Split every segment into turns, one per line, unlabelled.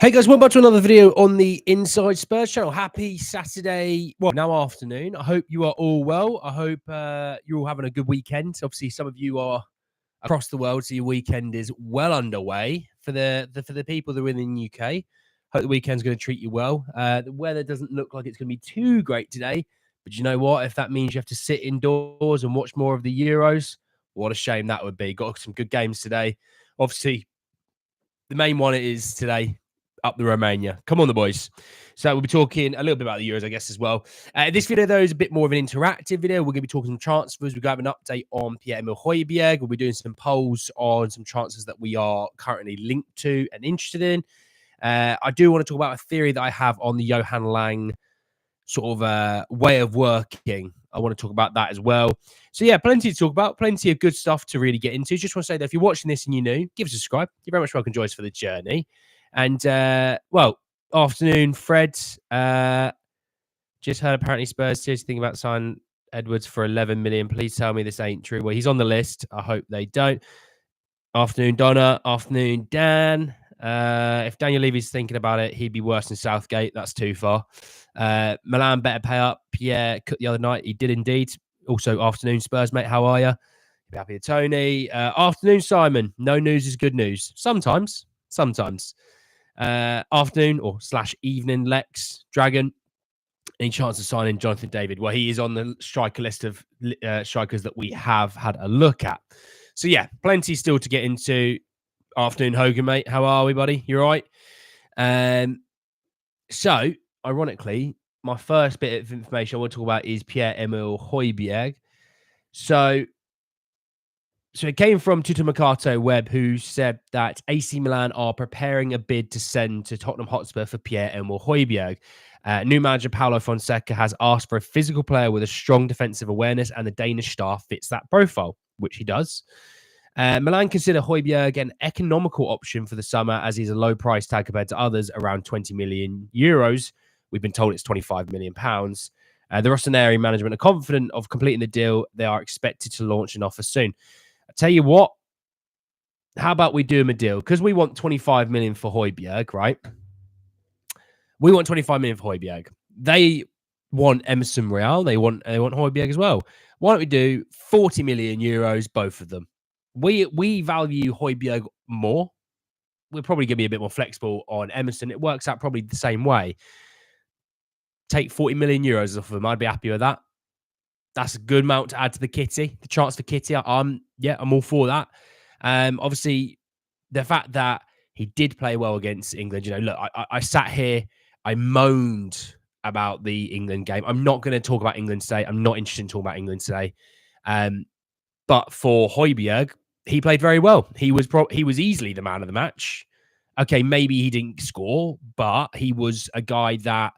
Hey guys, welcome back to another video on the Inside Spurs channel. Happy Saturday, well, now afternoon. I hope you are all well. I hope you're all having a good weekend. Obviously, some of you are across the world, so your weekend is well underway. For the people that are in the UK, hope the weekend's going to treat you well. The weather doesn't look like it's going to be too great today, but you know what? If that means you have to sit indoors and watch more of the Euros, what a shame that would be. Got some good games today. Obviously, the main one is today. Up the Romania. Come on, the boys. So we'll be talking a little bit about the Euros, I guess, as well. This video, though, is a bit more of an interactive video. We're going to be talking some transfers. We're going to have an update on Pierre-Emile Højbjerg. We'll be doing some polls on some transfers that we are currently linked to and interested in. I do want to talk about a theory that I have on the Johan Lang sort of way of working. I want to talk about that as well. So, yeah, plenty to talk about. Plenty of good stuff to really get into. Just want to say that if you're watching this and you're new, give us a subscribe. You're very much welcome to join us for the journey. And, well, afternoon, Fred. Just heard apparently Spurs seriously thinking about signing Edwards for 11 million. Please tell me this ain't true. Well, he's on the list. I hope they don't. Afternoon, Donna. Afternoon, Dan. If Daniel Levy's thinking about it, he'd be worse than Southgate. That's too far. Milan better pay up. Pierre cut the other night. He did indeed. Also, afternoon, Spurs, mate. How are you? Be happy to Tony. Afternoon, Simon. No news is good news. Sometimes. Afternoon or / evening, Lex Dragon. Any chance of signing Jonathan David? Well, he is on the striker list of strikers that we have had a look at. So yeah, plenty still to get into. Afternoon, Hogan, mate. How are we, buddy? You all right? So ironically, my first bit of information I want to talk about is Pierre-Emile Højbjerg. So it came from Tottenham Web, who said that AC Milan are preparing a bid to send to Tottenham Hotspur for Pierre-Emile Højbjerg. New manager Paulo Fonseca has asked for a physical player with a strong defensive awareness, and the Danish star fits that profile, which he does. Milan consider Højbjerg an economical option for the summer, as he's a low price tag compared to others, around 20 million euros. We've been told it's 25 million pounds. The Rossoneri management are confident of completing the deal. They are expected to launch an offer soon. I tell you what, how about we do him a deal? Because we want 25 million for Højbjerg, right? We want 25 million for Højbjerg. They want Emerson Real. They want Højbjerg as well. Why don't we do 40 million euros, both of them? We value Højbjerg more. We're probably going to be a bit more flexible on Emerson. It works out probably the same way. Take 40 million euros off of him. I'd be happy with that. That's a good amount to add to the kitty. The chance for kitty, I'm all for that. Obviously, the fact that he did play well against England, look, I sat here, I moaned about the England game. I'm not going to talk about England today. I'm not interested in talking about England today. But for Højbjerg, he played very well. He was easily the man of the match. Okay, maybe he didn't score, but he was a guy that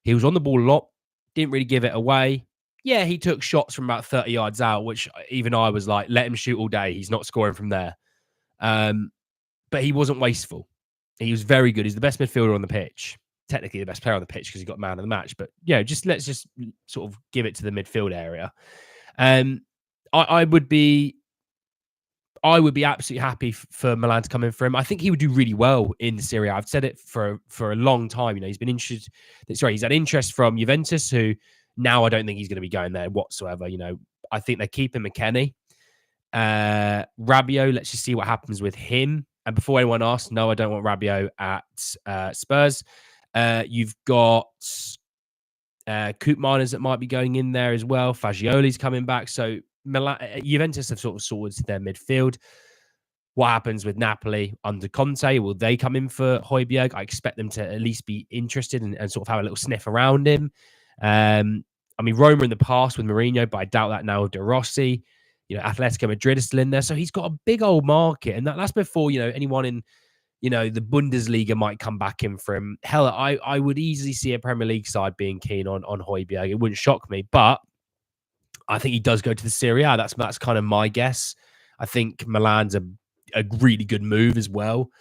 he was on the ball a lot, didn't really give it away. Yeah, he took shots from about 30 yards out, which even I was like, let him shoot all day. He's not scoring from there. But he wasn't wasteful. He was very good. He's the best midfielder on the pitch. Technically the best player on the pitch because he got man of the match. But, let's just sort of give it to the midfield area. I would be absolutely happy for Milan to come in for him. I think he would do really well in the Serie A. I've said it for a long time. He's been interested. He's had interest from Juventus, who now I don't think he's going to be going there whatsoever. I think they're keeping McKennie. Rabiot, let's just see what happens with him. And before anyone asks, no, I don't want Rabiot at Spurs. You've got Koopmeiners that might be going in there as well. Fagioli's coming back. So Juventus have sort of sorted their midfield. What happens with Napoli under Conte? Will they come in for Højbjerg? I expect them to at least be interested and sort of have a little sniff around him. Roma in the past with Mourinho, but I doubt that now with De Rossi. Atletico Madrid is still in there. So he's got a big old market. And that's before, anyone in, the Bundesliga might come back in for him. Hell, I would easily see a Premier League side being keen on Højbjerg. It wouldn't shock me, but I think he does go to the Serie A. That's kind of my guess. I think Milan's a really good move as well.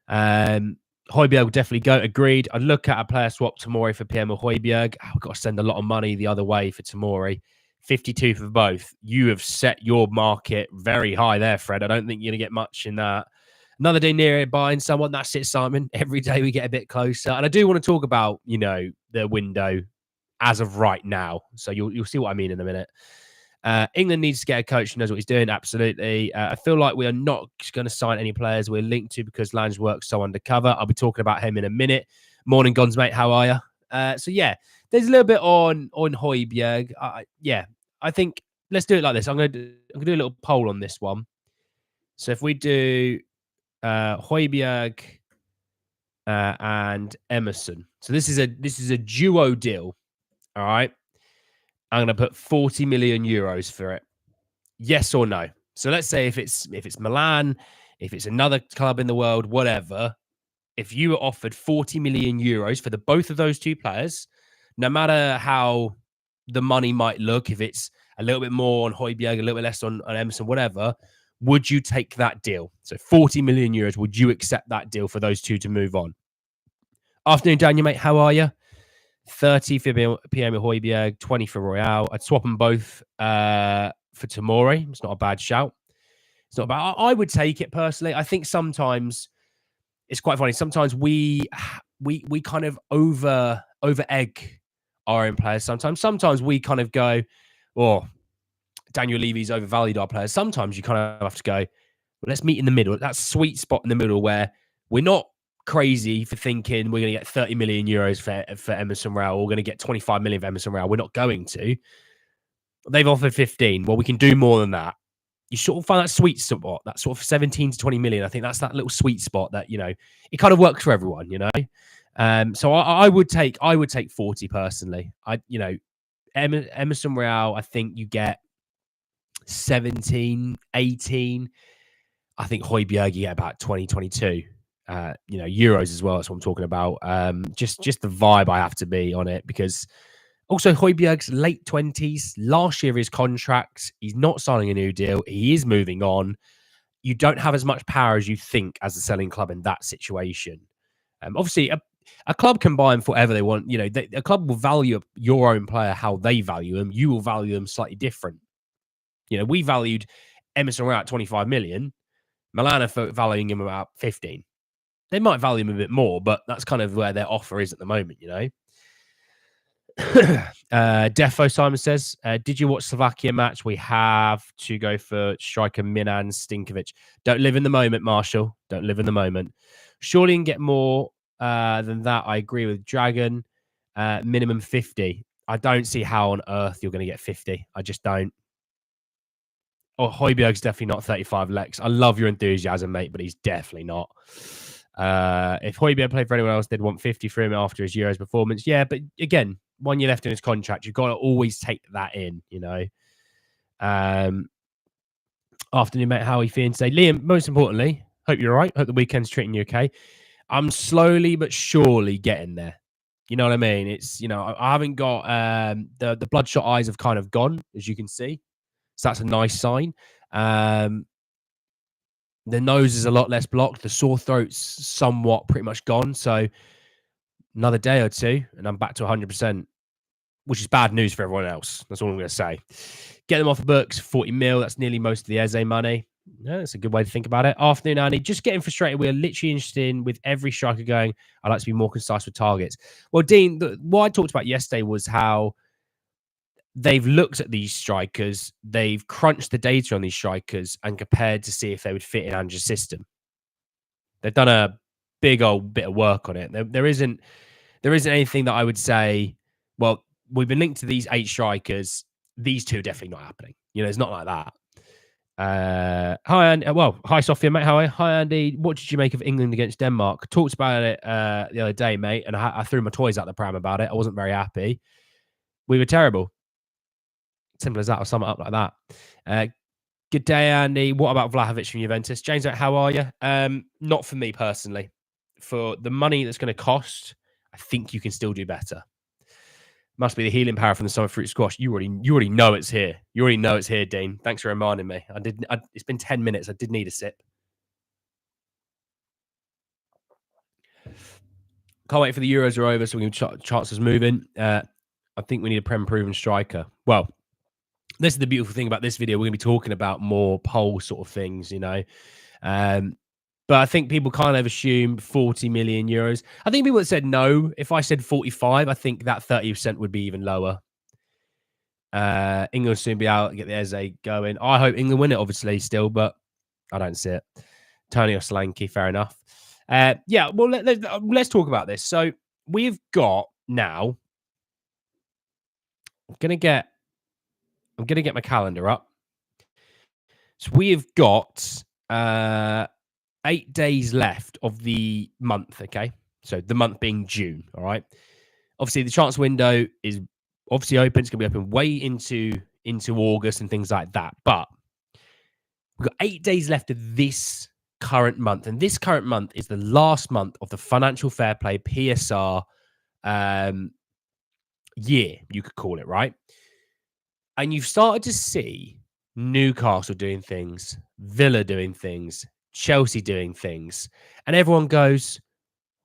Højbjerg will definitely go. Agreed. I'd look at a player swap Tomori for Pierre-Emile Højbjerg. We've got to send a lot of money the other way for Tomori. 52 for both. You have set your market very high there, Fred. I don't think you're going to get much in that. Another day near buying someone. That's it, Simon. Every day we get a bit closer. And I do want to talk about, the window as of right now. So you'll see what I mean in a minute. England needs to get a coach who knows what he's doing. Absolutely. I feel like we are not going to sign any players we're linked to because Lange works so undercover. I'll be talking about him in a minute. Morning, Gons, mate. How are you? So yeah, there's a little bit on Højbjerg. I think let's do it like this. I'm gonna do a little poll on this one. So if we do Højbjerg and Emerson, so this is a duo deal. All right. I'm going to put 40 million euros for it. Yes or no? So let's say if it's Milan, if it's another club in the world, whatever, if you were offered 40 million euros for the both of those two players, no matter how the money might look, if it's a little bit more on Højbjerg, a little bit less on Emerson, whatever, would you take that deal? So 40 million euros, would you accept that deal for those two to move on? Afternoon, Daniel, mate. How are you? 30 for Pierre-Emile Højbjerg, 20 for Royale. I'd swap them both for Tomori. It's not a bad shout. It's not bad. I would take it personally. I think sometimes it's quite funny. Sometimes we kind of over egg our own players. Sometimes we kind of go, oh, Daniel Levy's overvalued our players. Sometimes you kind of have to go, well, let's meet in the middle. That sweet spot in the middle where we're not crazy for thinking we're going to get 30 million euros for Emerson Royal. We're going to get 25 million for Emerson Royal. We're not going to. They've offered 15. Well, we can do more than that. You sort of find that sweet spot, that sort of 17 to 20 million. I think that's that little sweet spot that, it kind of works for everyone, So I would take 40 personally. Emerson Royal, I think you get 17, 18. I think Højbjerg, you get about 20, 22. Euros as well. That's what I'm talking about. Just the vibe I have to be on it, because also Højbjerg's late 20s. Last year of his contract, he's not signing a new deal. He is moving on. You don't have as much power as you think as a selling club in that situation. Obviously, a club can buy him for whatever they want. A club will value your own player how they value him. You will value him slightly different. We valued Emerson Royal at 25 million. Milan are valuing him about 15. They might value him a bit more, but that's kind of where their offer is at the moment, Defo Simon says, did you watch Slovakia match? We have to go for striker Milan Stinkovic. Don't live in the moment, Marshall. Don't live in the moment. Surely you can get more than that. I agree with Dragon. Minimum 50. I don't see how on earth you're going to get 50. I just don't. Oh, Højbjerg's definitely not 35 Lex. I love your enthusiasm, mate, but he's definitely not. If Højbjerg played for anyone else, they'd want 50 for him after his Euros performance. Yeah, but again, 1 year left in his contract. You've got to always take that in, Afternoon, mate. How are you feeling today? Liam, most importantly, hope you're all right. Hope the weekend's treating you okay. I'm slowly but surely getting there. You know what I mean? It's, I haven't got the bloodshot eyes have kind of gone, as you can see. So that's a nice sign. The nose is a lot less blocked. The sore throat's somewhat pretty much gone. So another day or two, and I'm back to 100%, which is bad news for everyone else. That's all I'm going to say. Get them off the books, 40 mil. That's nearly most of the Eze money. Yeah, that's a good way to think about it. Afternoon, Andy. Just getting frustrated. We're literally interested in, with every striker going, I'd like to be more concise with targets. Well, Dean, what I talked about yesterday was how they've looked at these strikers, they've crunched the data on these strikers and compared to see if they would fit in Ange's system. They've done a big old bit of work on it. There isn't anything that I would say, well, we've been linked to these 8 strikers. These 2 definitely not happening. It's not like that. Hi, Andy. Well, hi, Sophia, mate. How are you? Hi, Andy. What did you make of England against Denmark? Talked about it the other day, mate, and I threw my toys out the pram about it. I wasn't very happy. We were terrible. Simple as that. I'll sum it up like that. Good day, Andy. What about Vlahovic from Juventus? James, how are you? Not for me personally. For the money that's going to cost, I think you can still do better. Must be the healing power from the summer fruit squash. You already know it's here. You already know it's here, Dean. Thanks for reminding me. It's been 10 minutes. I did need a sip. Can't wait for the Euros are over so we can chances moving. I think we need a Prem-proven striker. Well, this is the beautiful thing about this video. We're going to be talking about more poll sort of things, But I think people kind of assume 40 million euros. I think people that said no, if I said 45, I think that 30% would be even lower. England will soon be out, get the Eze going. I hope England win it, obviously, still, but I don't see it. Tony or Solanke, fair enough. Yeah, well, let's talk about this. So we've got now. I'm gonna get my calendar up. So we've got 8 days left of the month. Okay, so the month being June. All right. Obviously, the transfer window is obviously open. It's gonna be open way into August and things like that. But we've got 8 days left of this current month, and this current month is the last month of the financial fair play PSR year, you could call it, right? And you've started to see Newcastle doing things, Villa doing things, Chelsea doing things, and everyone goes,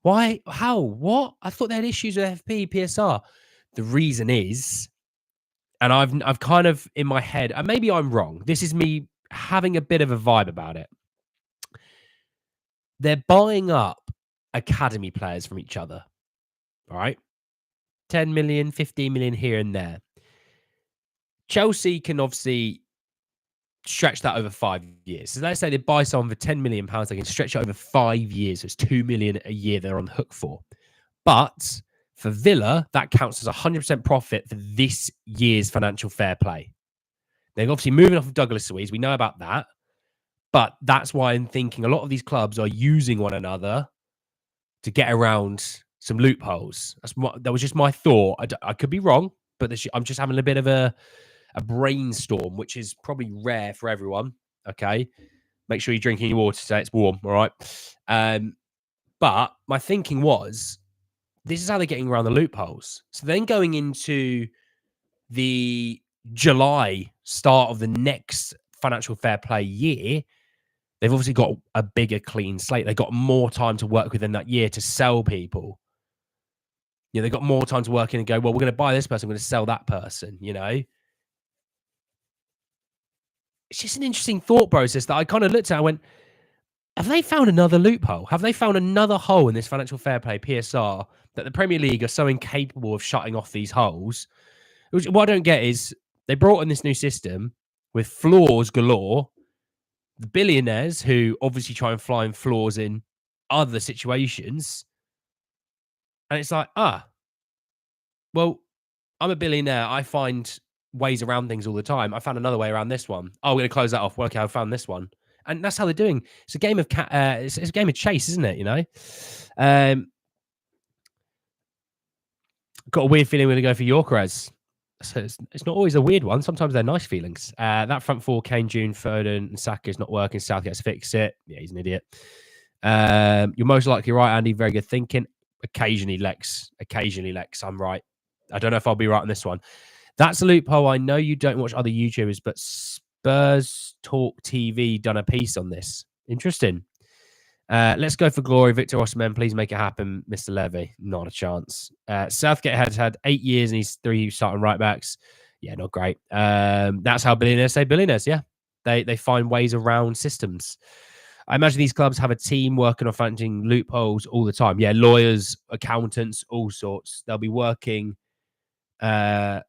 why? How? What? I thought they had issues with FP, PSR. The reason is, and I've kind of in my head, and maybe I'm wrong. This is me having a bit of a vibe about it. They're buying up academy players from each other, all right? 10 million, 15 million here and there. Chelsea can obviously stretch that over 5 years. So let's say they buy someone for £10 million, they can stretch it over 5 years. So it's 2 million a year they're on the hook for. But for Villa, that counts as 100% profit for this year's financial fair play. They're obviously moving off of Douglas Luiz. We know about that. But that's why I'm thinking a lot of these clubs are using one another to get around some loopholes. That was just my thought. I could be wrong, but I'm just having a bit of a brainstorm, which is probably rare for everyone. Okay. Make sure you're drinking your water today. It's warm. All right. But my thinking was, this is how they're getting around the loopholes. So then going into the July start of the next financial fair play year, they've obviously got a bigger clean slate. They've got more time to work within that year to sell people. You know, they've got more time to work in and go, well, we're going to buy this person, we're going to sell that person, you know? It's just an interesting thought process that I kind of looked at and went, have they found another loophole? Have they found another hole in this financial fair play PSR that the Premier League are so incapable of shutting off these holes? What I don't get is they brought in this new system with flaws galore. The billionaires who obviously try and find flaws in other situations. And it's like, well, I'm a billionaire. I find ways around things all the time. I found another way around this one. Oh, we're going to close that off. Well, okay, I found this one. And that's how they're doing. It's a game of it's a game of chase, isn't it? You know, got a weird feeling we're going to go for Yorkeres. So it's not always a weird one. Sometimes they're nice feelings. That front four, Kane, June, Foden, and Saka is not working. Southgate's fix it. Yeah, he's an idiot. You're most likely right, Andy. Very good thinking. Occasionally, Lex. I'm right. I don't know if I'll be right on this one. That's a loophole. I know you don't watch other YouTubers, but Spurs Talk TV done a piece on this. Interesting. Let's go for glory. Victor Osimhen, please make it happen. Mr. Levy, not a chance. Southgate has had 8 years and he's 3 starting right backs. Yeah, not great. That's how billionaires say billionaires. Yeah, they find ways around systems. I imagine these clubs have a team working on finding loopholes all the time. Yeah, lawyers, accountants, all sorts. They'll be working. They're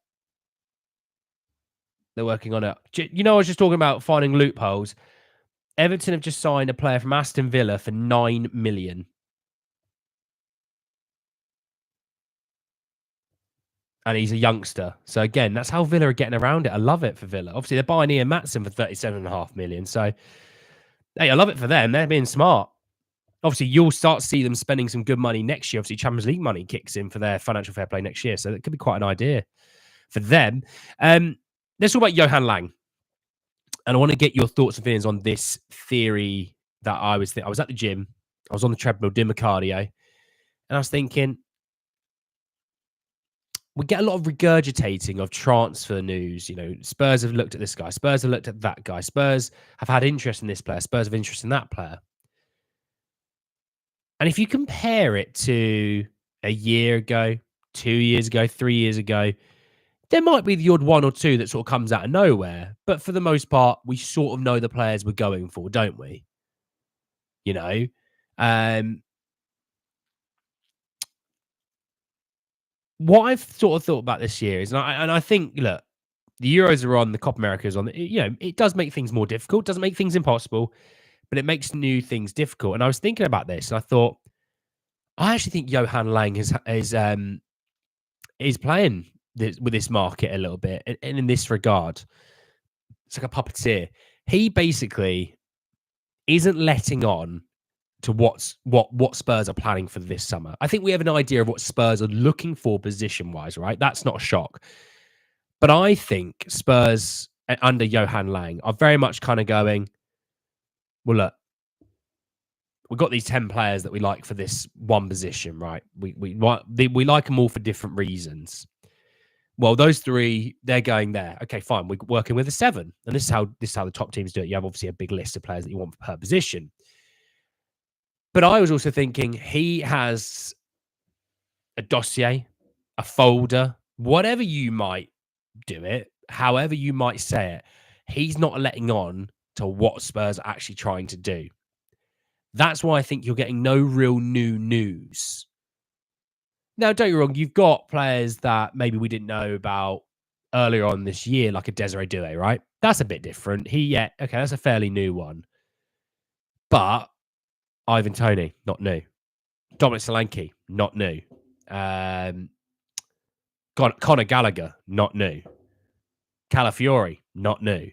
working on it. You know, I was just talking about finding loopholes. Everton have just signed a player from Aston Villa for 9 million. And he's a youngster. So again, that's how Villa are getting around it. I love it for Villa. Obviously, they're buying Ian Matson for 37.5 million. So, hey, I love it for them. They're being smart. Obviously, you'll start to see them spending some good money next year. Obviously, Champions League money kicks in for their financial fair play next year. So that could be quite an idea for them. Let's talk about Johan Lang. And I want to get your thoughts and feelings on this theory that I was at the gym. I was on the treadmill doing my cardio. And I was thinking, we get a lot of regurgitating of transfer news. You know, Spurs have looked at this guy. Spurs have looked at that guy. Spurs have had interest in this player. Spurs have interest in that player. And if you compare it to a year ago, 2 years ago, 3 years ago, there might be the odd one or two that sort of comes out of nowhere. But for the most part, we sort of know the players we're going for, don't we? you know. What I've sort of thought about this year is, and I think, look, the Euros are on, the Copa America is on. It does make things more difficult. Doesn't make things impossible, but it makes new things difficult. And I was thinking about this, and I thought, I actually think Johan Lang is playing with this market a little bit, and in this regard, it's like a puppeteer. He basically isn't letting on to what Spurs are planning for this summer. I think we have an idea of what Spurs are looking for position-wise, right? That's not a shock. But I think Spurs under Johan Lang are very much kind of going, well, look, we've got these 10 players that we like for this one position, right? We like them all for different reasons. Well, those 3, they're going there. Okay, fine. We're working with a 7. And this is how the top teams do it. You have obviously a big list of players that you want per position. But I was also thinking he has a dossier, a folder, whatever you might do it, however you might say it, he's not letting on to what Spurs are actually trying to do. That's why I think you're getting no real new news. Now, don't get me wrong, you've got players that maybe we didn't know about earlier on this year, like a Desiree Doué, right? That's a bit different. Okay, that's a fairly new one. But Ivan Toney, not new. Dominic Solanke, not new. Conor Gallagher, not new. Calafiori, not new.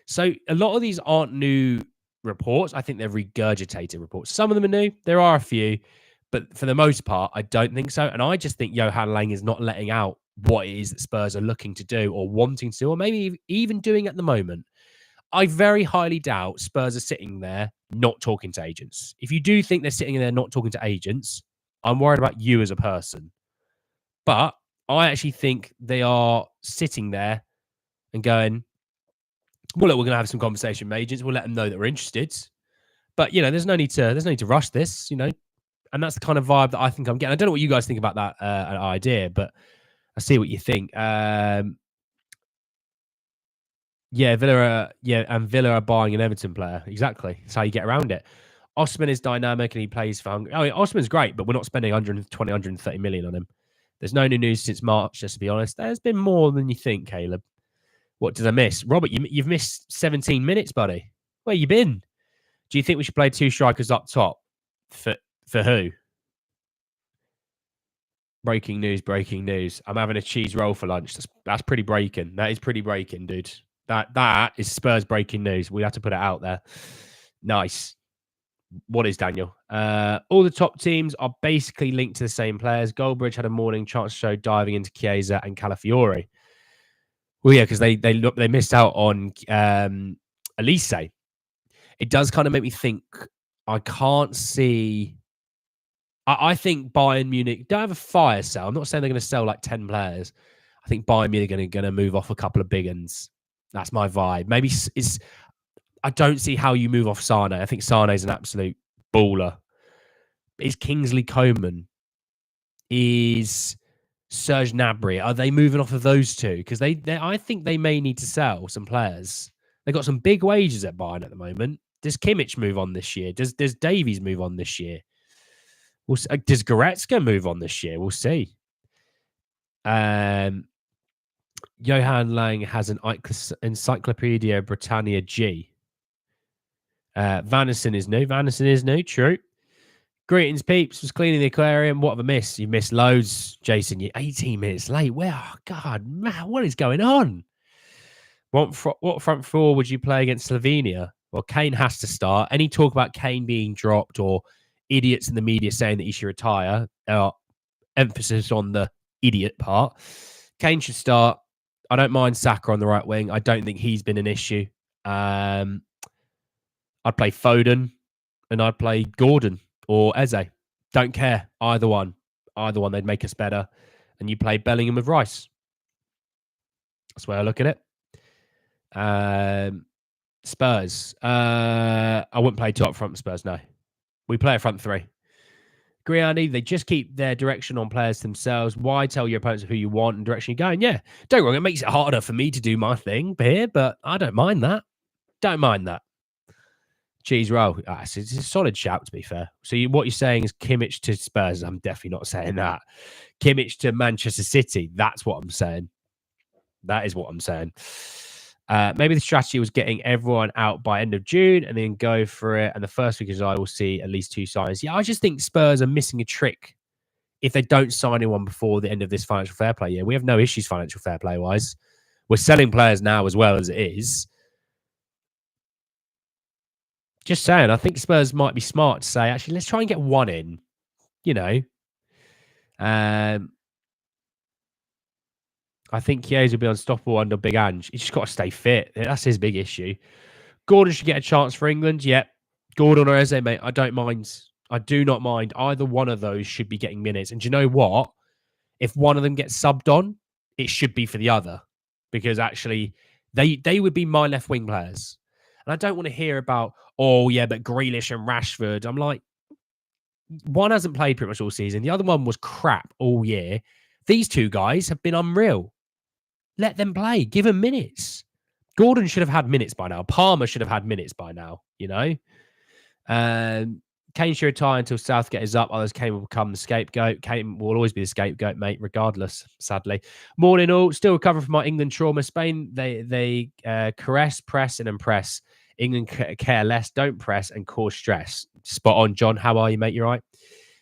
So a lot of these aren't new reports. I think they're regurgitated reports. Some of them are new. There are a few. But for the most part, I don't think so. And I just think Johan Lang is not letting out what it is that Spurs are looking to do or wanting to, or maybe even doing at the moment. I very highly doubt Spurs are sitting there not talking to agents. If you do think they're sitting there not talking to agents, I'm worried about you as a person. But I actually think they are sitting there and going, well, look, we're going to have some conversation with agents. We'll let them know that we're interested. But, there's no need to rush this, And that's the kind of vibe that I think I'm getting. I don't know what you guys think about that idea, but I see what you think. Villa are buying an Everton player. Exactly. That's how you get around it. Osman is dynamic and he plays for Hungary. Osman's great, but we're not spending 120, 130 million on him. There's no new news since March, just to be honest. There's been more than you think, Caleb. What did I miss? Robert, you've missed 17 minutes, buddy. Where you been? Do you think we should play 2 strikers up top? For who? Breaking news. I'm having a cheese roll for lunch. That's pretty breaking. That is pretty breaking, dude. That is Spurs breaking news. We have to put it out there. Nice. What is, Daniel? All the top teams are basically linked to the same players. Goldbridge had a morning chance show diving into Chiesa and Calafiori. Well, yeah, because they missed out on Elise. It does kind of make me think. I can't see. I think Bayern Munich don't have a fire sale. I'm not saying they're going to sell like 10 players. I think Bayern Munich are going to move off a couple of big uns. That's my vibe. Maybe I don't see how you move off Sane. I think Sane is an absolute baller. Is Kingsley Coman? Is Serge Gnabry? Are they moving off of those two? Because I think they may need to sell some players. They've got some big wages at Bayern at the moment. Does Kimmich move on this year? Does Davies move on this year? Does Goretzka move on this year? We'll see. Johan Lang has an Encyclopedia Britannia G. Vanderson is new. True. Greetings, peeps. Was cleaning the aquarium. What have I missed? You missed loads, Jason. You're 18 minutes late. Oh, God, man, what is going on? What front four would you play against Slovenia? Well, Kane has to start. Any talk about Kane being dropped or idiots in the media saying that he should retire, emphasis on the idiot part. Kane should start. I don't mind Saka on the right wing. I don't think he's been an issue. I'd play Foden and I'd play Gordon or Eze. Don't care. Either one. They'd make us better. And you play Bellingham with Rice. That's the way I look at it. Spurs. I wouldn't play 2 up front Spurs, no. We play a front 3. Griani, they just keep their direction on players themselves. Why tell your opponents who you want and direction you're going? Yeah, don't get me wrong. It makes it harder for me to do my thing here, but I don't mind that. Cheese roll. It's a solid shout, to be fair. So what you're saying is Kimmich to Spurs. I'm definitely not saying that. Kimmich to Manchester City. That's what I'm saying. That is what I'm saying. Maybe the strategy was getting everyone out by end of June and then go for it. And the first week of July, we'll see at least 2 signings. Yeah, I just think Spurs are missing a trick if they don't sign anyone before the end of this financial fair play year. We have no issues financial fair play wise. We're selling players now as well as it is. Just saying, I think Spurs might be smart to say, actually, let's try and get one in. You know, I think Chiesa will be unstoppable under Big Ange. He's just got to stay fit. That's his big issue. Gordon should get a chance for England. Yep. Gordon or Eze, mate. I don't mind. I do not mind. Either one of those should be getting minutes. And do you know what? If one of them gets subbed on, it should be for the other. Because actually, they would be my left wing players. And I don't want to hear about, oh, yeah, but Grealish and Rashford. I'm like, one hasn't played pretty much all season. The other one was crap all year. These two guys have been unreal. Let them play. Give them minutes. Gordon should have had minutes by now. Palmer should have had minutes by now, you know? Kane should retire until Southgate is up. Others Kane will become the scapegoat. Kane will always be the scapegoat, mate, regardless, sadly. Morning all. Still recovering from my England trauma. Spain, they caress, press, and impress. England care less, don't press, and cause stress. Spot on, John. How are you, mate? You right?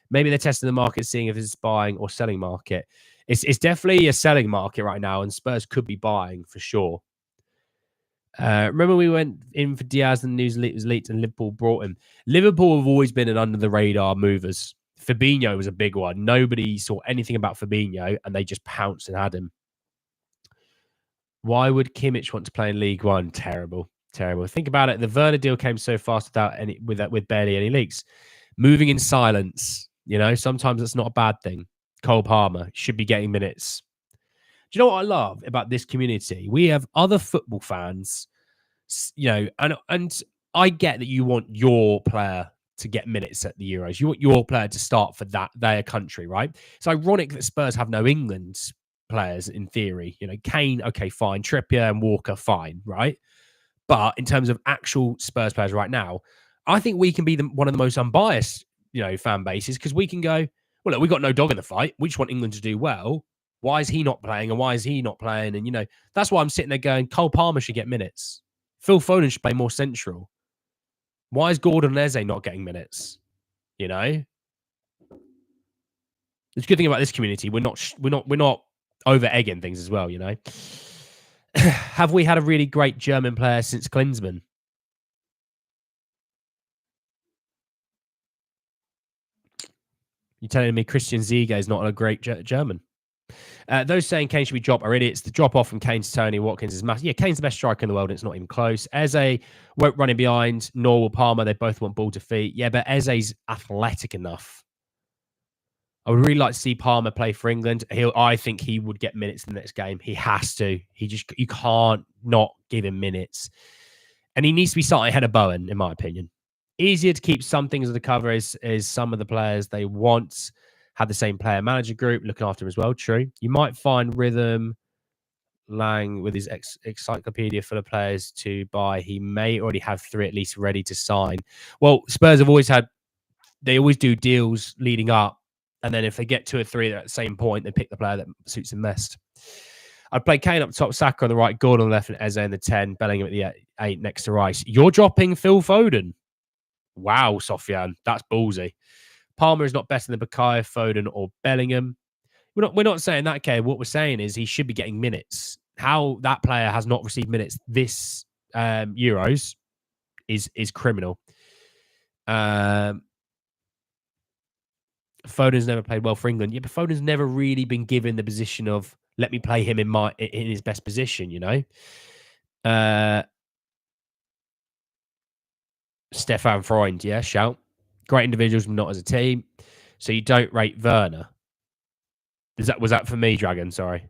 Maybe they're testing the market, seeing if it's buying or selling market. It's definitely a selling market right now, and Spurs could be buying for sure. Remember we went in for Diaz and the news was leaked and Liverpool brought him. Liverpool have always been an under-the-radar movers. Fabinho was a big one. Nobody saw anything about Fabinho, and they just pounced and had him. Why would Kimmich want to play in League One? Terrible. Terrible. Think about it. The Werner deal came so fast with barely any leaks. Moving in silence. You know, sometimes it's not a bad thing. Cole Palmer should be getting minutes. Do you know what I love about this community? We have other football fans, you know, and I get that you want your player to get minutes at the Euros. You want your player to start for their country, right? It's ironic that Spurs have no England players in theory. You know, Kane, okay, fine. Trippier and Walker, fine, right? But in terms of actual Spurs players right now, I think we can be one of the most unbiased, you know, fan bases because we can go, well, look, we got no dog in the fight. We just want England to do well. Why is he not playing? And why is he not playing? And, you know, that's why I'm sitting there going, Cole Palmer should get minutes. Phil Foden should play more central. Why is Gordon and Eze not getting minutes? You know? The good thing about this community, we're not over-egging things as well, you know? Have we had a really great German player since Klinsmann? You're telling me Christian Ziege is not a great German? Those saying Kane should be dropped are idiots. The drop off from Kane to Tony Watkins is massive. Yeah, Kane's the best striker in the world, and it's not even close. Eze won't run in behind, nor will Palmer. They both want ball to feet. Yeah, but Eze's athletic enough. I would really like to see Palmer play for England. I think he would get minutes in the next game. He has to. You can't not give him minutes. And he needs to be starting ahead of Bowen, in my opinion. Easier to keep some things under cover is some of the players they want have the same player manager group looking after him as well. True. You might find Rhythm Lang with his encyclopedia full of players to buy. He may already have 3 at least ready to sign. Well, Spurs have always always do deals leading up. And then if they get 2 or 3 at the same point, they pick the player that suits them best. I'd play Kane up top, Saka on the right, Gordon on the left, and Eze in the 10, Bellingham at the 8 next to Rice. You're dropping Phil Foden. Wow, Sofian. That's ballsy. Palmer is not better than Bukayo, Foden, or Bellingham. We're not saying that, okay. What we're saying is he should be getting minutes. How that player has not received minutes this Euros is criminal. Foden's never played well for England. Yeah, but Foden's never really been given the position of let me play him in his best position, you know. Stefan Freund, yeah, shout. Great individuals, not as a team. So you don't rate Werner. Was that for me, Dragon? Sorry.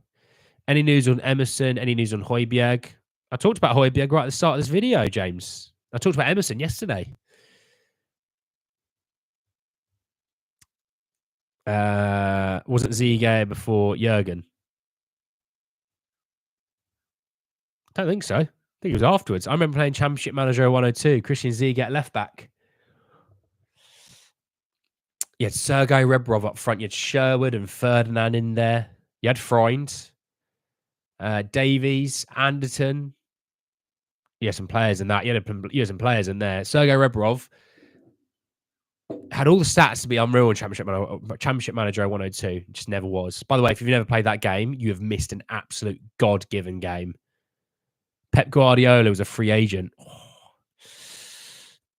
Any news on Emerson? Any news on Højbjerg? I talked about Højbjerg right at the start of this video, James. I talked about Emerson yesterday. Wasn't Ziege before Jurgen? Don't think so. think it was afterwards. I remember playing Championship Manager 102. Christian Ziege at left back. You had Sergei Rebrov up front. You had Sherwood and Ferdinand in there. You had Freund, Davies, Anderton. You had some players in that. You had some players in there. Sergei Rebrov had all the stats to be unreal in Championship Manager 102. It just never was. By the way, if you've never played that game, you have missed an absolute God-given game. Pep Guardiola was a free agent.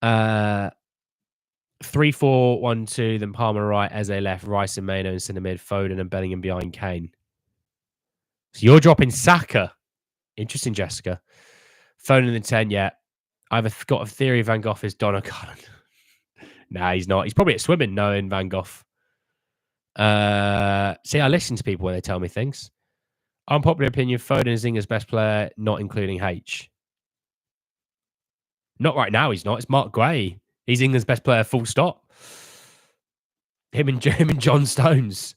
3-4-1-2, then Palmer right, Eze left, Rice and Maino in centre mid, Foden and Bellingham behind Kane. So you're dropping Saka. Interesting, Jessica. Foden in the 10, yeah. I've got a theory Van Gogh is Donegal. Nah, he's not. He's probably at swimming knowing Van Gogh. See, I listen to people when they tell me things. Unpopular opinion, Foden is Zinger's best player, not including H. Not right now, he's not. It's Mark Gray. He's England's best player, full stop. Him and John Stones.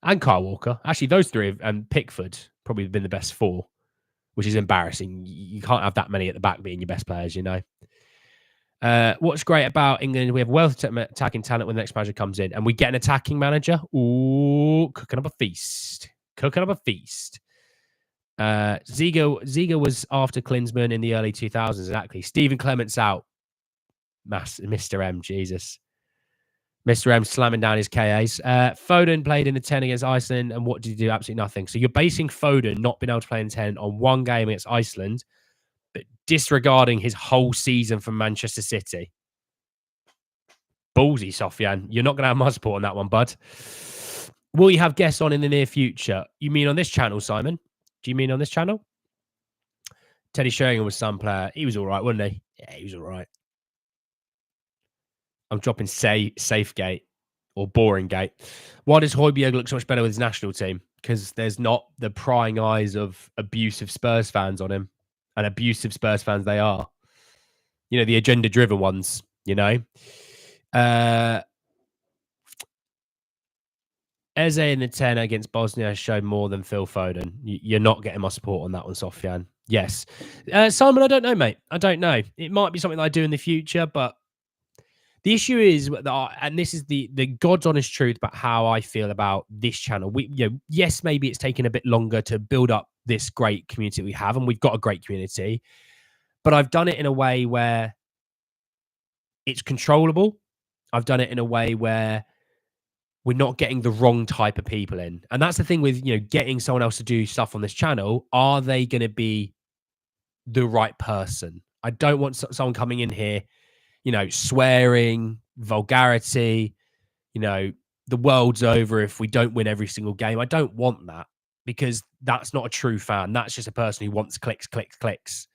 And Kyle Walker. Actually, those three and Pickford probably been the best four, which is embarrassing. You can't have that many at the back being your best players, you know. What's great about England, we have wealth of attacking talent when the next manager comes in, and we get an attacking manager. Ooh, cooking up a feast. Cooking up a feast. Ziege was after Klinsmann in the early 2000s, exactly. Stephen Clement's out. Mr. M, Jesus. Mr. M slamming down his KAs. Foden played in the 10 against Iceland, and what did he do? Absolutely nothing. So you're basing Foden not being able to play in 10 on one game against Iceland, but disregarding his whole season from Manchester City. Ballsy, Sofian. You're not going to have my support on that one, bud. Will you have guests on in the near future? You mean on this channel, Simon? Do you mean on this channel? Teddy Sheringham was some player. He was all right, wasn't he? Yeah, he was all right. I'm dropping Safegate or Boring Gate. Why does Højbjerg look so much better with his national team? Because there's not the prying eyes of abusive Spurs fans on him. And abusive Spurs fans they are. You know, the agenda-driven ones, you know. Eze in the 10 against Bosnia showed more than Phil Foden. You're not getting my support on that one, Sofian. Yes. Simon, I don't know, mate. I don't know. It might be something that I do in the future, but the issue is, and this is the God's honest truth about how I feel about this channel. Yes, maybe it's taken a bit longer to build up this great community we have, and we've got a great community, but I've done it in a way where it's controllable. I've done it in a way where we're not getting the wrong type of people in. And that's the thing with, getting someone else to do stuff on this channel. Are they going to be the right person? I don't want someone coming in here, swearing, vulgarity, the world's over if we don't win every single game. I don't want that, because that's not a true fan. That's just a person who wants clicks, clicks, clicks.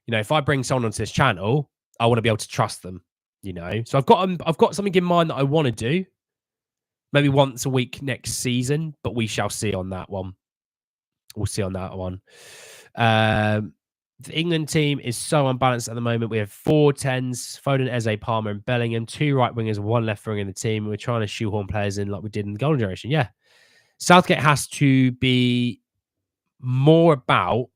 If I bring someone onto this channel, I want to be able to trust them, So I've got something in mind that I want to do. Maybe once a week next season, but we shall see on that one. We'll see on that one. The England team is so unbalanced at the moment. We have 4 10s, Foden, Eze, Palmer, and Bellingham, 2 right wingers, 1 left winger in the team. We're trying to shoehorn players in like we did in the Golden Generation. Yeah. Southgate has to be more about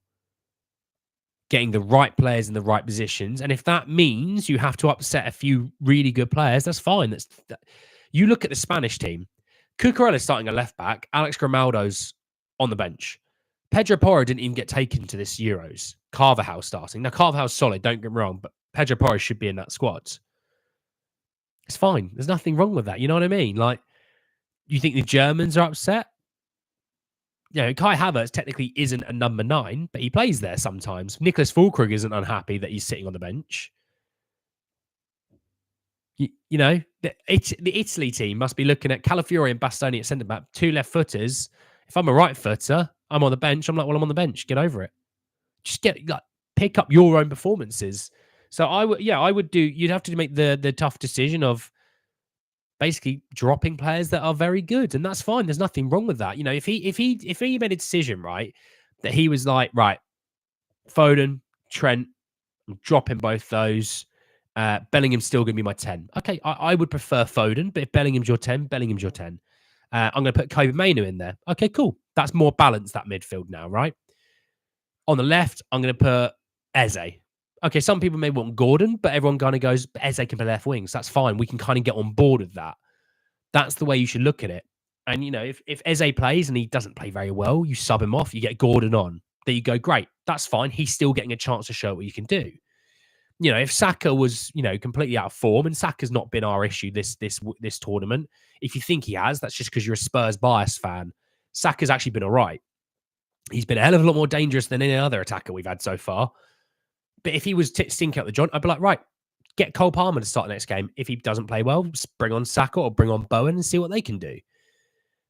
getting the right players in the right positions. And if that means you have to upset a few really good players, that's fine. You look at the Spanish team. Cucurella's starting a left back. Alex Grimaldo's on the bench. Pedro Porro didn't even get taken to this Euros. Carvajal starting. Now, Carvajal's solid, don't get me wrong, but Pedro Porro should be in that squad. It's fine. There's nothing wrong with that. You know what I mean? Like, you think the Germans are upset? Kai Havertz technically isn't a number 9, but he plays there sometimes. Nicholas Füllkrug isn't unhappy that he's sitting on the bench. The Italy team must be looking at Calafiori and Bastoni at centre-back, 2 left footers. If I'm a right footer, I'm on the bench. I'm like, well, I'm on the bench. Get over it. Just pick up your own performances. So I would do. You'd have to make the tough decision of basically dropping players that are very good, and that's fine. There's nothing wrong with that. If he made a decision, right, that he was like, right, Foden, Trent, I'm dropping both those. Bellingham's still going to be my 10. Okay, I would prefer Foden, but if Bellingham's your 10, Bellingham's your 10. I'm going to put Kobe Mainu in there. Okay, cool. That's more balanced, that midfield now, right? On the left, I'm going to put Eze. Okay, some people may want Gordon, but everyone kind of goes, Eze can play left wings. That's fine. We can kind of get on board with that. That's the way you should look at it. And, you know, if Eze plays and he doesn't play very well, you sub him off, you get Gordon on. There you go, great. That's fine. He's still getting a chance to show what you can do. You know, if Saka was, you know, completely out of form, and Saka's not been our issue this tournament. If you think he has, that's just because you're a Spurs bias fan. Saka's actually been all right. He's been a hell of a lot more dangerous than any other attacker we've had so far. But if he was stinking out the joint, I'd be like, right, get Cole Palmer to start the next game. If he doesn't play well, just bring on Saka or bring on Bowen and see what they can do.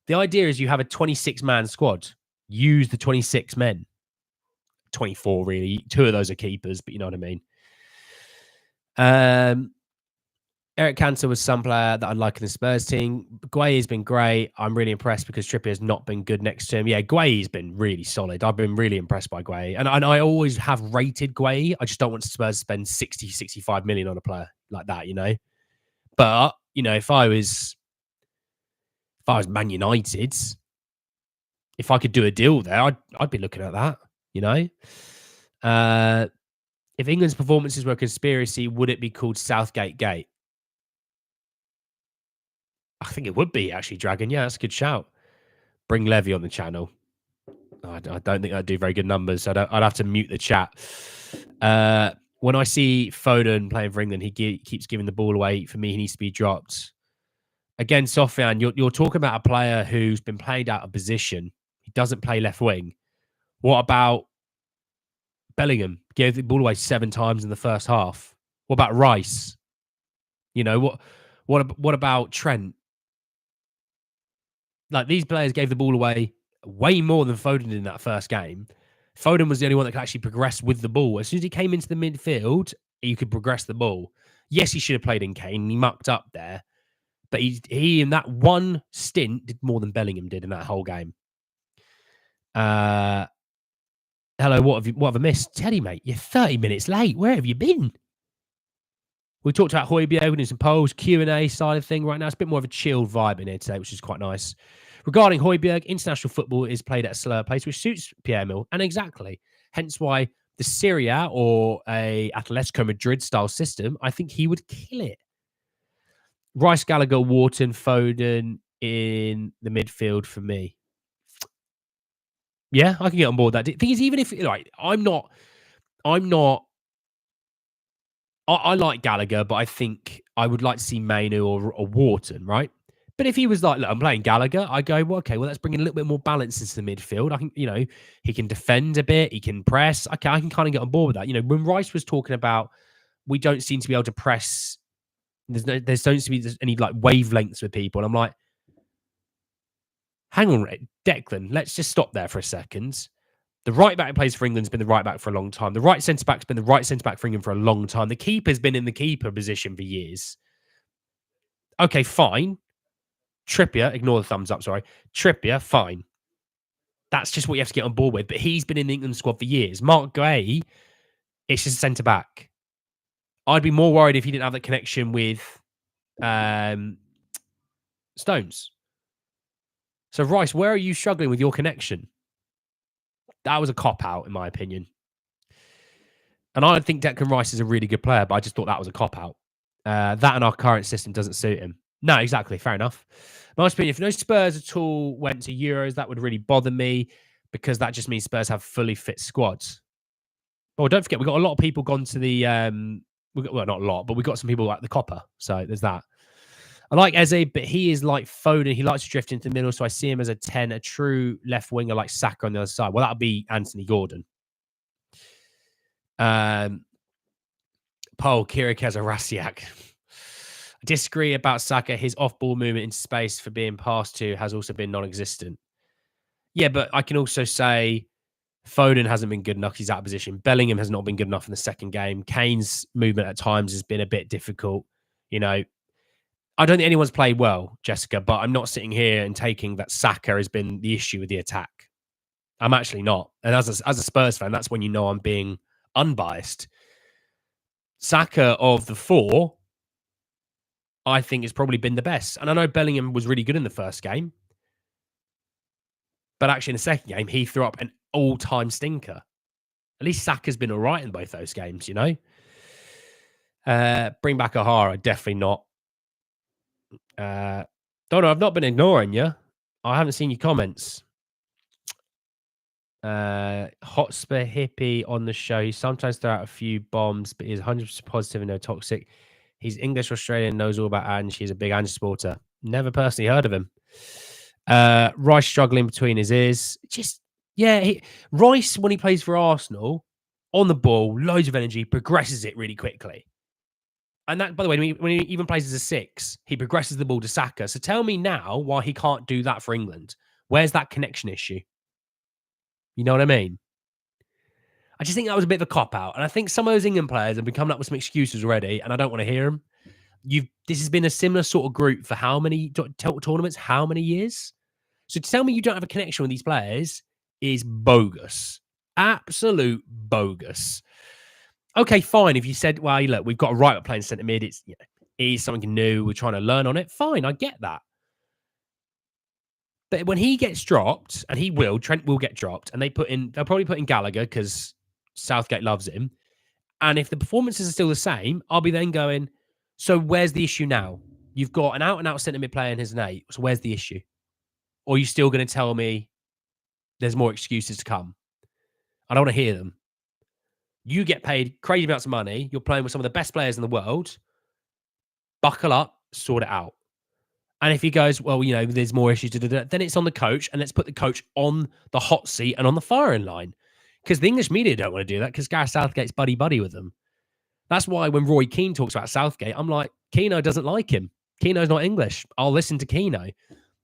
The idea is you have a 26-man squad. Use the 26 men. 24, really. 2 of those are keepers, but you know what I mean. Eric Cantona was some player that I like in the Spurs team. Gueye has been great. I'm really impressed because Trippier has not been good next to him. Yeah, Gueye has been really solid. I've been really impressed by Gueye. And I always have rated Gueye. I just don't want Spurs to spend 60, 65 million on a player like that, you know. But, you know, if I was Man United, if I could do a deal there, I'd be looking at that, you know. If England's performances were a conspiracy, would it be called Southgate Gate? I think it would be, actually, Dragon. Yeah, that's a good shout. Bring Levy on the channel. I don't think I'd do very good numbers. I'd have to mute the chat. When I see Foden playing for England, he keeps giving the ball away. For me, he needs to be dropped. Again, Sofian, you're talking about a player who's been played out of position. He doesn't play left wing. What about Bellingham? Gave the ball away 7 times in the first half. What about Rice? You know, what about Trent? Like, these players gave the ball away way more than Foden did in that first game. Foden was the only one that could actually progress with the ball. As soon as he came into the midfield, you could progress the ball. Yes, he should have played in Kane. He mucked up there. But he in that one stint did more than Bellingham did in that whole game. Hello, what have I missed? Teddy, mate, you're 30 minutes late. Where have you been? We talked about Højbjerg, we're doing some polls, Q&A side of thing right now. It's a bit more of a chilled vibe in here today, which is quite nice. Regarding Højbjerg, international football is played at a slower pace, which suits Pierre-Emile, and exactly. Hence why the Serie A or a Atletico Madrid style system, I think he would kill it. Rice, Gallagher, Wharton, Foden in the midfield for me. Yeah, I can get on board that. The thing is, even if like I like Gallagher, but I think I would like to see Mainu or Wharton, right? But if he was like, look, I'm playing Gallagher, I go, well, okay, well, let's bring in a little bit more balance into the midfield. I think, you know, he can defend a bit, he can press. Okay, I can kind of get on board with that. You know, when Rice was talking about we don't seem to be able to press, there don't seem to be any like wavelengths with people. And I'm like, hang on, Declan, let's just stop there for a second. The right back who plays for England's been the right back for a long time. The right centre back's been the right centre back for England for a long time. The keeper's been in the keeper position for years. Okay, fine. Trippier, ignore the thumbs up, sorry. Trippier, fine. That's just what you have to get on board with. But he's been in the England squad for years. Mark Gueye, it's just centre back. I'd be more worried if he didn't have that connection with Stones. So, Rice, where are you struggling with your connection? That was a cop-out, in my opinion. And I don't think Declan Rice is a really good player, but I just thought that was a cop-out. That and our current system doesn't suit him. No, exactly. Fair enough. My opinion, if no Spurs at all went to Euros, that would really bother me because that just means Spurs have fully fit squads. Oh, don't forget, we've got a lot of people gone to the... well, not a lot, but we've got some people like the Copper. So there's that. I like Eze, but he is like Foden. He likes to drift into the middle, so I see him as a 10, a true left winger like Saka on the other side. Well, that would be Anthony Gordon. Paul Kirik has a Rasiak. I disagree about Saka. His off-ball movement into space for being passed to has also been non-existent. Yeah, but I can also say Foden hasn't been good enough. He's out of position. Bellingham has not been good enough in the second game. Kane's movement at times has been a bit difficult. You know, I don't think anyone's played well, Jessica, but I'm not sitting here and taking that Saka has been the issue with the attack. I'm actually not. And as a Spurs fan, that's when you know I'm being unbiased. Saka of the 4, I think has probably been the best. And I know Bellingham was really good in the first game. But actually in the second game, he threw up an all-time stinker. At least Saka's been all right in both those games, you know? Bring back O'Hara, definitely not. Donna, I've not been ignoring you. I haven't seen your comments. Hotspur hippie on the show. He sometimes throw out a few bombs, but he's 100% positive and no toxic. He's English Australian, knows all about Ange. He's a big Ange supporter. Never personally heard of him. Rice struggling between his ears. Just, yeah, Rice, when he plays for Arsenal, on the ball, loads of energy, progresses it really quickly. And that, by the way, when he even plays as a 6, he progresses the ball to Saka. So tell me now why he can't do that for England. Where's that connection issue? You know what I mean? I just think that was a bit of a cop-out. And I think some of those England players have been coming up with some excuses already, and I don't want to hear them. This has been a similar sort of group for how many tournaments? How many years? So to tell me you don't have a connection with these players is bogus. Absolute bogus. Okay, fine. If you said, well, look, we've got a right at playing centre mid, it is something new. We're trying to learn on it. Fine, I get that. But when he gets dropped, and he will, Trent will get dropped, and they'll probably put in Gallagher because Southgate loves him. And if the performances are still the same, I'll be then going, so where's the issue now? You've got an out-and-out centre mid player in his name. So where's the issue? Or are you still going to tell me there's more excuses to come? I don't want to hear them. You get paid crazy amounts of money. You're playing with some of the best players in the world. Buckle up, sort it out. And if he goes, well, there's more issues, then it's on the coach, and let's put the coach on the hot seat and on the firing line. Because the English media don't want to do that because Gareth Southgate's buddy-buddy with them. That's why when Roy Keane talks about Southgate, I'm like, Keano doesn't like him. Keano's not English. I'll listen to Keano.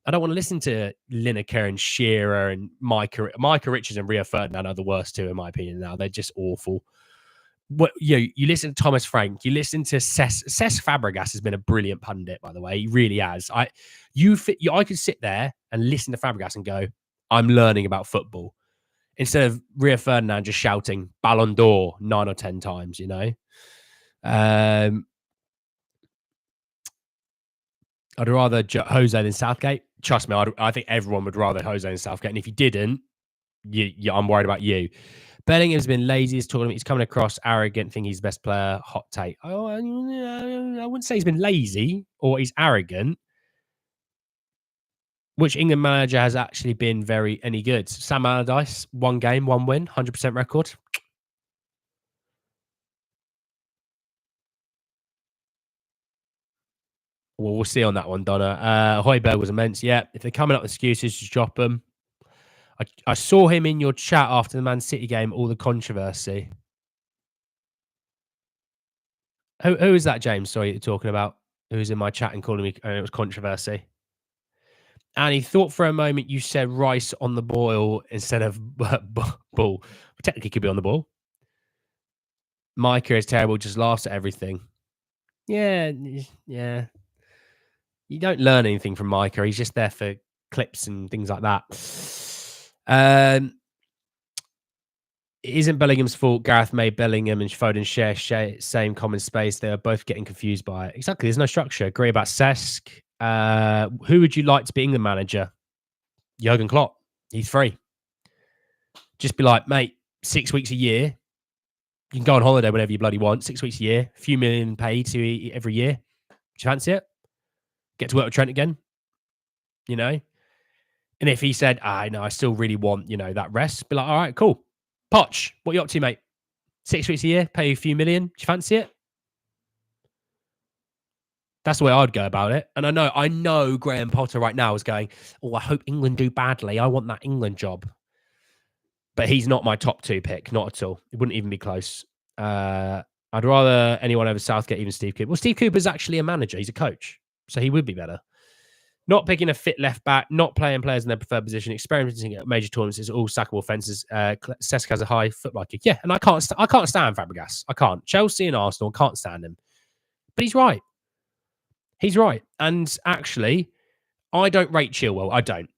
I don't want to listen to Lineker and Shearer and Micah Richards and Rio Ferdinand are the worst two, in my opinion, now. They're just awful. You listen to Thomas Frank, you listen to Cesc Fabregas has been a brilliant pundit, by the way. He really has. I could sit there and listen to Fabregas and go, I'm learning about football. Instead of Rio Ferdinand just shouting Ballon d'Or 9 or 10 times, I'd rather Jose than Southgate. Trust me, I think everyone would rather Jose than Southgate. And if you didn't, I'm worried about you. Bellingham's been lazy. He's coming across arrogant, think he's the best player. Hot take. Oh, I wouldn't say he's been lazy or he's arrogant. Which England manager has actually been any good? Sam Allardyce, 1 game, 1 win, 100% record. Well, we'll see on that one, Donna. Højbjerg was immense. Yeah, if they're coming up with excuses, just drop them. I saw him in your chat after the Man City game, all the controversy. Who is that, James? Sorry, you're talking about. Who's in my chat and calling me? It was controversy. And he thought for a moment you said Rice on the ball instead of ball. Technically, could be on the ball. Micah is terrible, just laughs at everything. Yeah. You don't learn anything from Micah. He's just there for clips and things like that. It isn't Bellingham's fault. Gareth made Bellingham and Foden share same common space. They are both getting confused by it. Exactly. There's no structure. Agree about Cesc. Who would you like to be England manager? Jurgen Klopp. He's free. Just be like, mate, 6 weeks a year. You can go on holiday whenever you bloody want. 6 weeks a year. A few million paid to every year. Do you fancy it? Get to work with Trent again. And if he said, no, I still really want, that rest, be like, all right, cool. Poch, what are you up to, mate? 6 weeks a year, pay you a few million. Do you fancy it? That's the way I'd go about it. And I know Graham Potter right now is going, I hope England do badly. I want that England job. But he's not my top 2 pick, not at all. It wouldn't even be close. I'd rather anyone over Southgate, even Steve Cooper. Well, Steve Cooper's actually a manager. He's a coach. So he would be better. Not picking a fit left back, not playing players in their preferred position, experimenting at major tournaments is all sackable offences. Cesc has a high football kick. Yeah, and I can't stand Fabregas. I can't. Chelsea and Arsenal, can't stand him. But he's right. He's right. And actually, I don't rate Chilwell. I don't.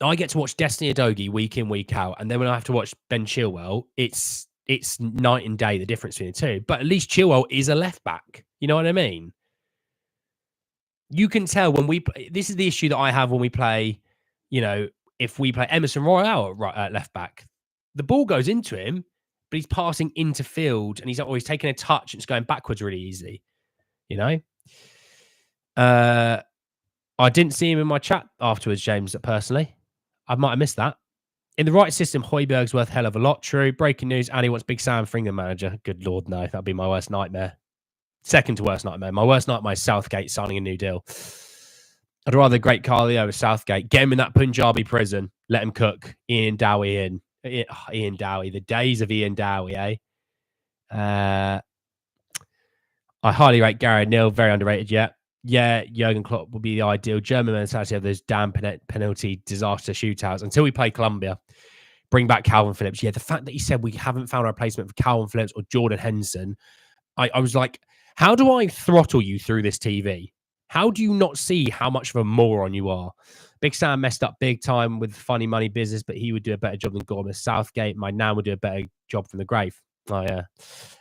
I get to watch Destiny Udogie week in, week out. And then when I have to watch Ben Chilwell, it's night and day, the difference between the two. But at least Chilwell is a left back. You know what I mean? You can tell when we play. This is the issue that I have when we play, if we play Emerson Royale at left back. the ball goes into him, but he's passing into field and he's taking a touch and it's going backwards really easy. You know? I didn't see him in my chat afterwards, James, personally. I might have missed that. In the right system, Højbjerg's worth hell of a lot. True. Breaking news, Annie wants Big Sam Fringham manager. Good Lord, no. That'd be my worst nightmare. Second to worst nightmare. My worst nightmare is Southgate signing a new deal. I'd rather great Carly over Southgate. Get him in that Punjabi prison. Let him cook. Ian Dowie in. Ian Dowie. The days of Ian Dowie, eh? I highly rate Gary Neal. Very underrated yet. Yeah, Jurgen Klopp would be the ideal. German mentality of those damn penalty disaster shootouts. Until we play Colombia, bring back Calvin Phillips. Yeah, the fact that he said we haven't found a replacement for Calvin Phillips or Jordan Henderson, I was like, how do I throttle you through this TV? How do you not see how much of a moron you are? Big Sam messed up big time with funny money business, but he would do a better job than Gorman Southgate. My nan would do a better job from the grave. Oh, yeah.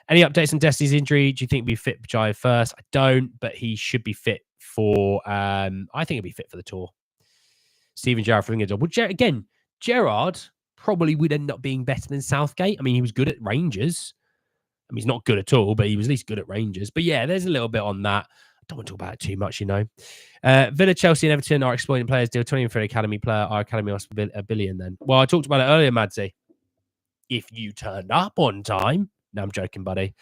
Any updates on Destiny's injury? Do you think he'll be fit for Jai first? I don't, but he should be fit for, I think he'll be fit for the tour. Steven Gerrard for the job. Well, again, Gerrard probably would end up being better than Southgate. I mean, he was good at Rangers. I mean, he's not good at all, but he was at least good at Rangers. But yeah, there's a little bit on that. I don't want to talk about it too much, you know. Villa, Chelsea, and Everton are exploiting players. Deal 20 for an academy player. Our academy lost a billion then. Well, I talked about it earlier, Madsy. If you turned up on time. No, I'm joking, buddy.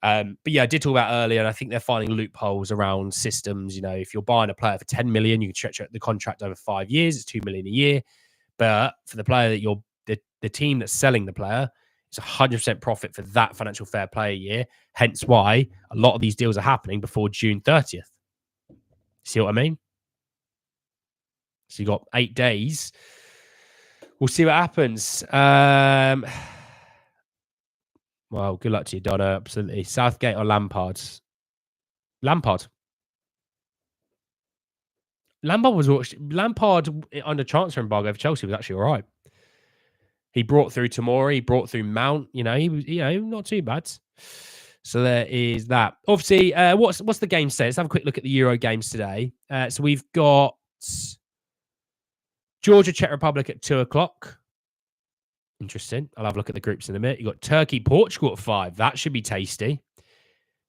But yeah, I did talk about earlier, and I think they're finding loopholes around systems. You know, if you're buying a player for 10 million, you can stretch the contract over 5 years. It's 2 million a year. But for the player that you're the team that's selling the player, it's 100% profit for that financial fair play a year. Hence why a lot of these deals are happening before June 30th. See what I mean? So you got 8 days. We'll see what happens. Well, good luck to you, Donna. Absolutely. Southgate or Lampard? Lampard under transfer embargo for Chelsea was actually all right. He brought through Tomori, he brought through Mount. You know, he was, not too bad. So there is that. Obviously, what's the game today? Let's have a quick look at the Euro games today. So we've got Georgia, Czech Republic at 2:00. Interesting. I'll have a look at the groups in a minute. You've got Turkey, Portugal at 5. That should be tasty.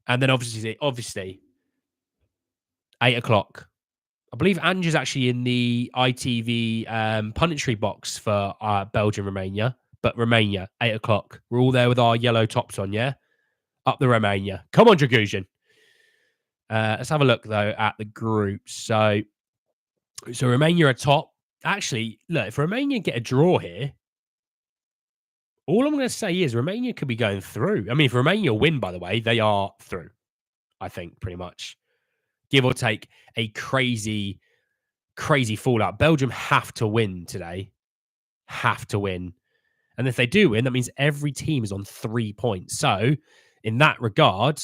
And then obviously 8:00. I believe Ange's actually in the ITV punditry box for Belgium, Romania. But Romania, 8:00. We're all there with our yellow tops on, yeah? Up the Romania. Come on, Dragusian. Let's have a look, though, at the groups. So Romania are top. Actually, look, if Romania get a draw here, all I'm going to say is Romania could be going through. I mean, if Romania win, by the way, they are through, I think, pretty much. Give or take a crazy, crazy fallout. Belgium have to win today. Have to win. And if they do win, that means every team is on 3 points. So, in that regard,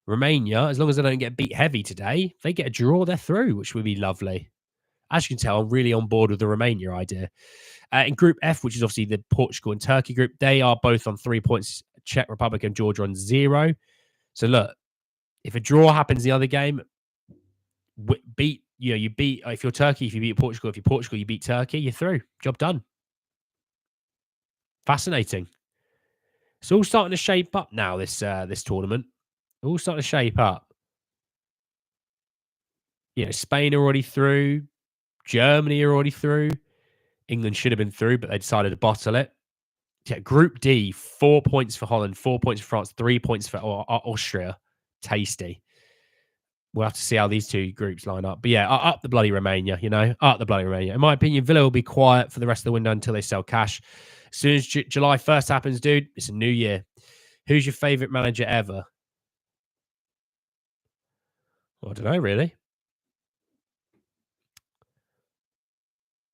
Romania, as long as they don't get beat heavy today, if they get a draw, they're through, which would be lovely. As you can tell, I'm really on board with the Romania idea. In Group F, which is obviously the Portugal and Turkey group, they are both on 3 points. Czech Republic and Georgia on 0. So look, if a draw happens in the other game, you beat, if you're Turkey, if you beat Portugal, if you're Portugal, you beat Turkey, you're through. Job done. Fascinating. It's all starting to shape up now, this tournament. All starting to shape up. Spain are already through. Germany are already through. England should have been through, but they decided to bottle it. Yeah, Group D, 4 points for Holland, 4 points for France, 3 points for Austria. Tasty. We'll have to see how these two groups line up. But yeah, up the bloody Romania, up the bloody Romania. In my opinion, Villa will be quiet for the rest of the window until they sell cash. As soon as July 1st happens, dude, it's a new year. Who's your favourite manager ever? Well, I don't know, really.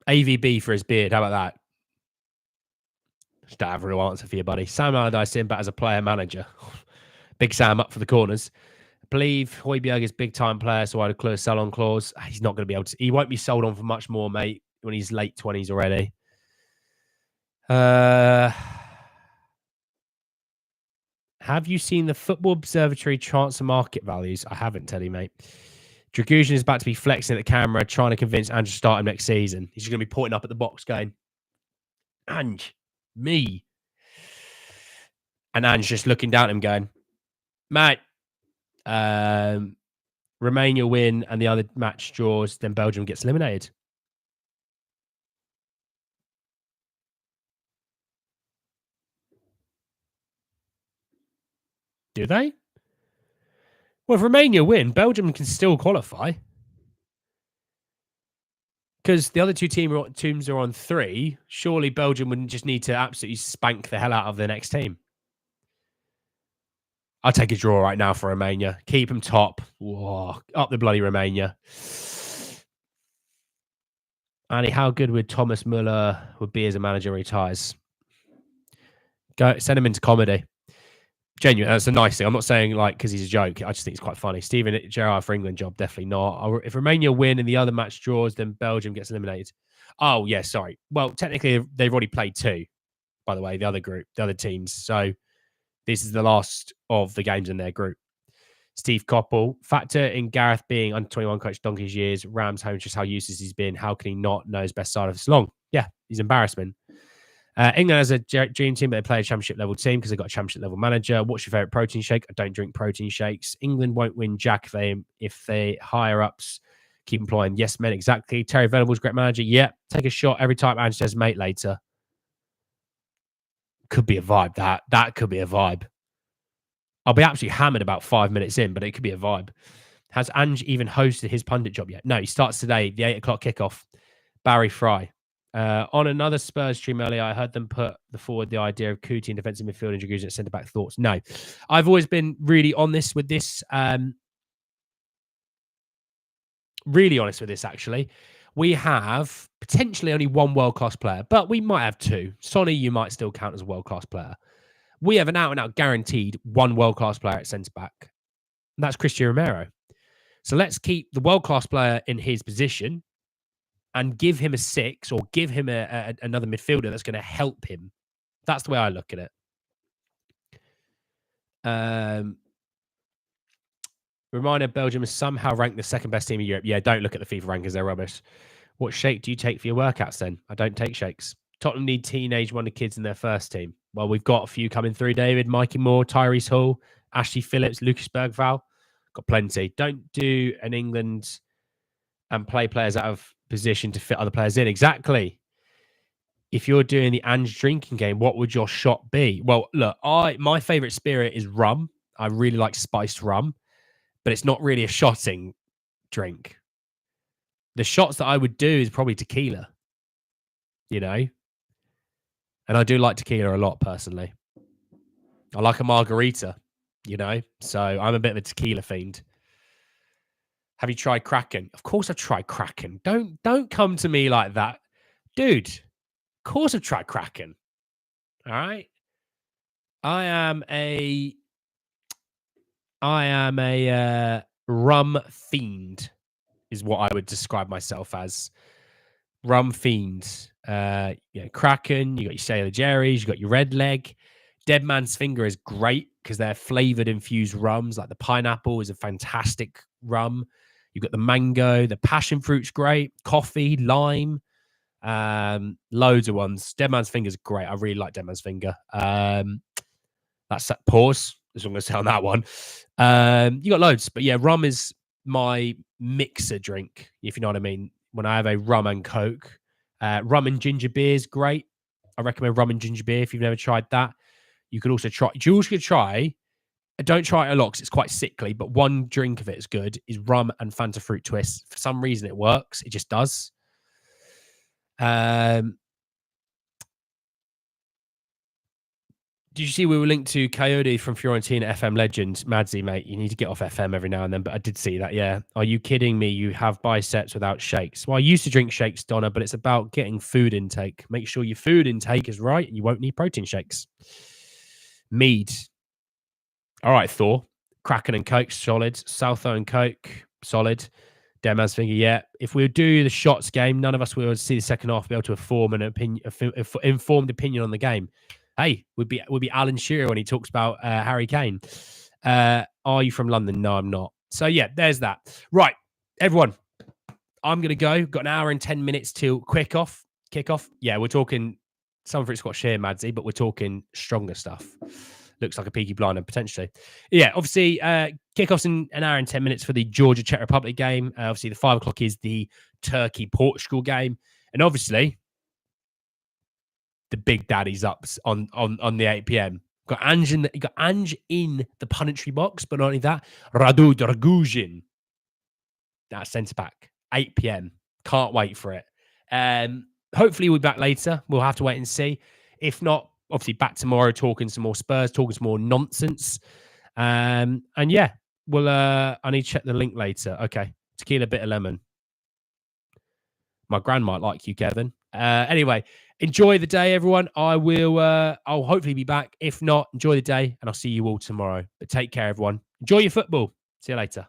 AVB for his beard. How about that? Just don't have a real answer for you, buddy. Sam Allardyce in back as a player manager. Big Sam up for the corners. I believe Højbjerg is big time player, so I had a clear sell on clause. He's not going to be able to. He won't be sold on for much more, mate, when he's late 20s already. Have you seen the Football Observatory transfer market values? I haven't, Teddy, mate. Dragusian is about to be flexing at the camera, trying to convince Ange to start him next season. He's going to be pointing up at the box going, Ange, me. And Ange's just looking down at him going, mate, Romania win and the other match draws, then Belgium gets eliminated. Do they? Well, if Romania win, Belgium can still qualify. Because the other two teams are on 3. Surely Belgium wouldn't just need to absolutely spank the hell out of the next team. I'll take a draw right now for Romania. Keep them top. Whoa, up the bloody Romania. Annie, how good would Thomas Muller would be as a manager when he retires? Go send him into comedy. Genuine, that's a nice thing. I'm not saying like because he's a joke. I just think it's quite funny. Steven Gerrard for England job, definitely not. If Romania win and the other match draws, then Belgium gets eliminated. Oh yeah, sorry. Well, technically they've already played 2, by the way. The other group, the other teams. So this is the last of the games in their group. Steve Coppell, factor in Gareth being under 21 coach donkey's years. Rams home, just how useless he's been. How can he not know his best side of this long? Yeah, he's embarrassment. England has a dream team, but they play a championship level team because they've got a championship level manager. What's your favorite protein shake? I don't drink protein shakes. England won't win jack if they higher ups keep employing yes men. Exactly. Terry Venables, great manager. Yeah, take a shot every time Ange says mate later. Could be a vibe. That could be a vibe. I'll be absolutely hammered about 5 minutes in, but it could be a vibe. Has Ange even hosted his pundit job yet? No, he starts today, the 8 o'clock kickoff. Barry Fry. On another Spurs stream earlier, I heard them put forward the idea of Kuti in defensive midfield and Dragusin at centre-back. Thoughts? No. I've always been really honest with this. Really honest with this, actually. We have potentially only 1 world-class player, but we might have 2. Sonny, you might still count as a world-class player. We have an out-and-out guaranteed 1 world-class player at centre-back. And that's Christian Romero. So let's keep the world-class player in his position and give him a 6 or give him another midfielder that's going to help him. That's the way I look at it. Reminder, Belgium is somehow ranked the 2nd best team in Europe. Yeah, don't look at the FIFA rankings. They're rubbish. What shake do you take for your workouts then? I don't take shakes. Tottenham need teenage wonder kids in their first team. Well, we've got a few coming through, David. Mikey Moore, Tyrese Hall, Ashley Phillips, Lucas Bergval. Got plenty. Don't do an England and play players out of position to fit other players in. Exactly. If you're doing the Ange drinking game, what would your shot be? Well, look, my favorite spirit is rum. I really like spiced rum, but it's not really a shotting drink. The shots that I would do is probably tequila, you know? And I do like tequila a lot, personally. I like a margarita, you know? So I'm a bit of a tequila fiend. Have you tried Kraken? Of course I've tried Kraken. Don't come to me like that. Dude, of course I've tried Kraken. All right? I am a rum fiend is what I would describe myself as. Rum fiend. Kraken, you got your Sailor Jerry's, you got your Red Leg. Dead Man's Finger is great because they're flavored infused rums. Like the pineapple is a fantastic rum. You've got the mango, the passion fruit's great, coffee, lime, loads of ones. Dead Man's Finger is great. I really like Dead Man's Finger. That's pause. That's what I'm going to say on that one. You got loads, but yeah, rum is my mixer drink, if you know what I mean. When I have a rum and Coke, rum and ginger beer is great. I recommend rum and ginger beer if you've never tried that. You could also try. Jules could try. Don't try it a lot because it's quite sickly, but one drink of it is good. Is rum and Fanta fruit twist. For some reason, it works. It just does. Did you see we were linked to Coyote from Fiorentina, FM legend? Madsy, mate, you need to get off FM every now and then, but I did see that, yeah. Are you kidding me? You have biceps without shakes. Well, I used to drink shakes, Donna, but it's about getting food intake. Make sure your food intake is right and you won't need protein shakes. Mead. All right, Thor. Kraken and Coke, solid. Southo and Coke, solid. Dead Man's Finger, yeah. If we do the shots game, none of us will see the second half be able to form an informed opinion on the game. Hey, would be Alan Shearer when he talks about Harry Kane. Are you from London? No, I'm not. So yeah, there's that. Right, everyone, I'm gonna go. Got an hour and 10 minutes till kickoff. Yeah, we're talking some fruit squash here, Madsy, but we're talking stronger stuff. looks like a Peaky Blinder potentially. Yeah, obviously, kickoffs in an hour and 10 minutes for the Georgia Czech Republic game. Obviously, the 5 o'clock is the Turkey Portugal game, and obviously, the big daddies ups on the 8 p.m. Got Ange in the punditry box, but not only that, Radu Dragujin, that centre back, 8 p.m. Can't wait for it. Hopefully, we'll be back later. We'll have to wait and see. If not, obviously back tomorrow, talking some more Spurs, talking some more nonsense. And yeah, we'll. I need to check the link later. Okay, tequila, bitter lemon. My gran might like you, Kevin. Anyway, enjoy the day, everyone. I'll hopefully be back. If not, enjoy the day, and I'll see you all tomorrow. But take care, everyone. Enjoy your football. See you later.